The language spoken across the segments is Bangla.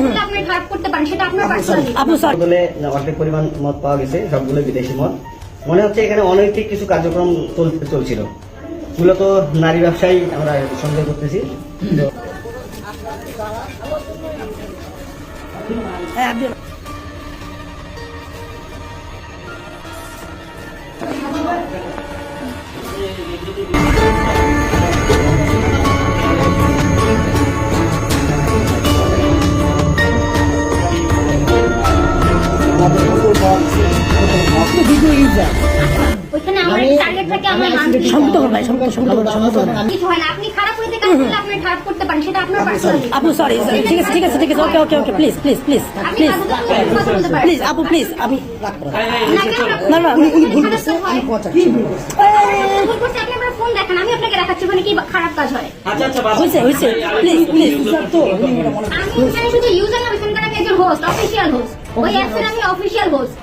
করলে আপনি খারাপ করতে পারেন, সেটা আপনার পার্সোনালি। আপু সরি, বলে অর্ধেক পরিমাণ মদ পাওয়া গেছে, সবগুলো বিদেশি মদ। মনে হচ্ছে এখানে অনৈতিক কিছু কার্যক্রম চলছিল। মূলত নারী ব্যবসায়ী আমরা সন্দেহ করতেছি। হ্যাঁ আপনি ভিডিও ইউজার ওইখানে আমার টার্গেট থাকে আমার সম্পূর্ণ ভাই, সম্পূর্ণ কিছু হয় না। আপনি খারাপ হইতে কাজ করলে আপনি খারাপ করতে পারেন, সেটা আপনার পার্সোনালি। আপু সরি, ঠিক আছে ঠিক আছে ঠিক আছে, ওকে ওকে ওকে, প্লিজ প্লিজ প্লিজ আপনি প্লিজ কথা বলতে পারেন। প্লিজ আপু প্লিজ, আমি না না উনি ভুল করছে, আমি কথা ভুল করছে, আপনি আমার ফোন দেখেন, আমি আপনাকে দেখাচ্ছি ওখানে কি খারাপ কাজ হয়। হয়েছে হয়েছে, প্লিজ প্লিজ আমি এখানে শুধু ইউজার না, এখানকার আমি একজন হোস্ট, অফিসিয়াল হোস্ট। ওই অ্যাপসের আমি অফিসিয়াল হোস্ট।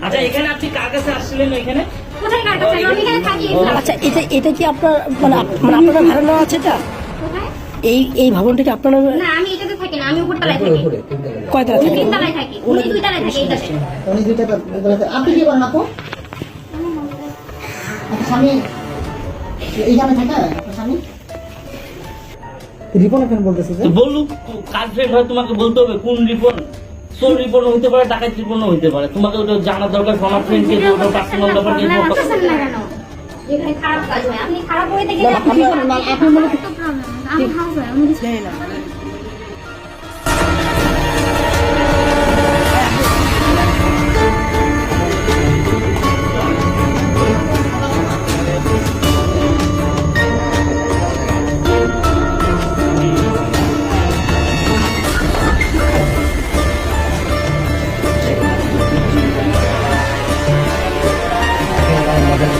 আচ্ছা, এখানে আপনি কার কাছে আসছিলেন? এখানে কোথায় কার কাছে? আমি এখানে থাকি। আচ্ছা, এটা কি আপনার মানে আপনার ভাড়া নেওয়া আছে? এটা কোথায়? এই ভবনটা কি আপনার? না, আমি এটাতে থাকি না, আমি উপরতলায় থাকি। কয়তলা উনি থাকে? 3 তলায় থাকি, উনি 2 তলায় থাকে। এইটাতে উনি দুইটা বলতে আপনি কি করেন আপু? আপনার স্বামী এইখানে থাকে? আপনার স্বামী রিপন ফ্রেন্ড বলতেছে যে তো বললু কার ফ্রেন্ড হয় তোমাকে বলতে হবে কোন রিপোর্ট। সোল রিপোর্ট হইতে পারে, ডাকাত রিপোর্ট হইতে পারে। তোমাকে ওটা জানা দরকার। আমার ফ্রেন্ডকে ওটা পার্সোনাল ব্যাপারকে আপনার আসছেন না কেন? যেখানে খারাপ কাজ হয়, আপনি খারাপ হয়ে থেকে আপনি কি করেন? আপনি মনে আমি হাউস হয়, আমি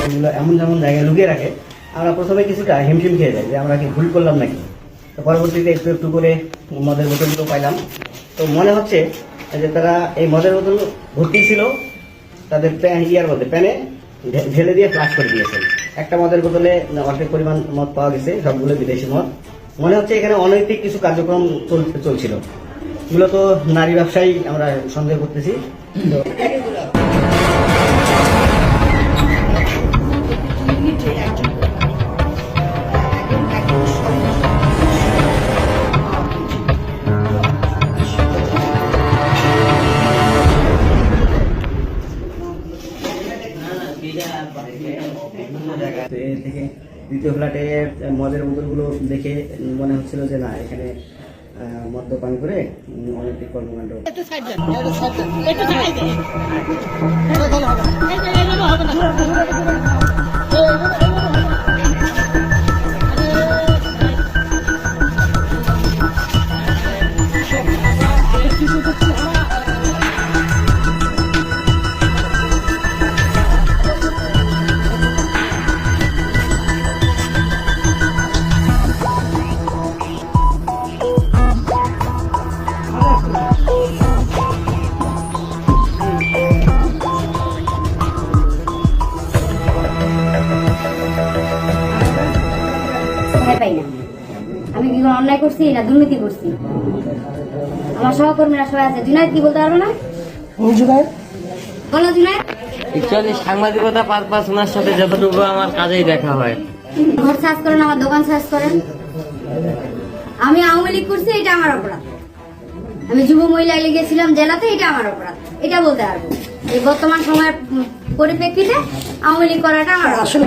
এগুলো এমন যেমন জায়গায় লুকিয়ে রাখে, আমরা প্রথমে কিছুটা হিমশিম খেয়ে যাই যে আমরা কি ভুল করলাম নাকি। তো পরবর্তীতে একটু একটু করে মদের বোতলগুলো পাইলাম। তো মনে হচ্ছে যে তারা এই মদের বোতল ভর্তি ছিল তাদের ইয়ার মধ্যে, প্যানে ঢেলে দিয়ে ফ্লাশ করে দিয়েছেন। একটা মদের বোতলে অর্ধেক পরিমাণ মদ পাওয়া গেছে, সবগুলো বিদেশি মদ। মনে হচ্ছে এখানে অনৈতিক কিছু কার্যক্রম চলছিল। মূলত নারী ব্যবসায়ী আমরা সন্দেহ করতেছি। তো থেকে দ্বিতীয় ফ্ল্যাটে মদের বোতলগুলো দেখে মনে হচ্ছিল যে না, এখানে মদ্যপান করে অনৈতিক কর্মকাণ্ড। পাই না। আমি কি কোনো অন্যায় করছি না দুর্নীতি করছি? আমার সহকর্মীরা সবাই আছে। জুনায়েদ কি বলতে পারবো না? বলো জুনায়েদ। অ্যাকচুয়ালি সাংবাদিকতা পারপাস ওনার সাথে যতটুকু আমার কাজেই দেখা হয়। ঘর সার্চ করেন, আমার দোকান সার্চ করেন। আমি আওয়ামী লীগ করছি, এটা আমার অপরাধ। আমি যুব মহিলা গেছিলাম জেলাতে, এটা আমার অপরাধ। এটা বলতে পারবো। এই বর্তমান সময়ের পরিপ্রেক্ষিতে আওয়ামী লীগ করাটা আমার আসলে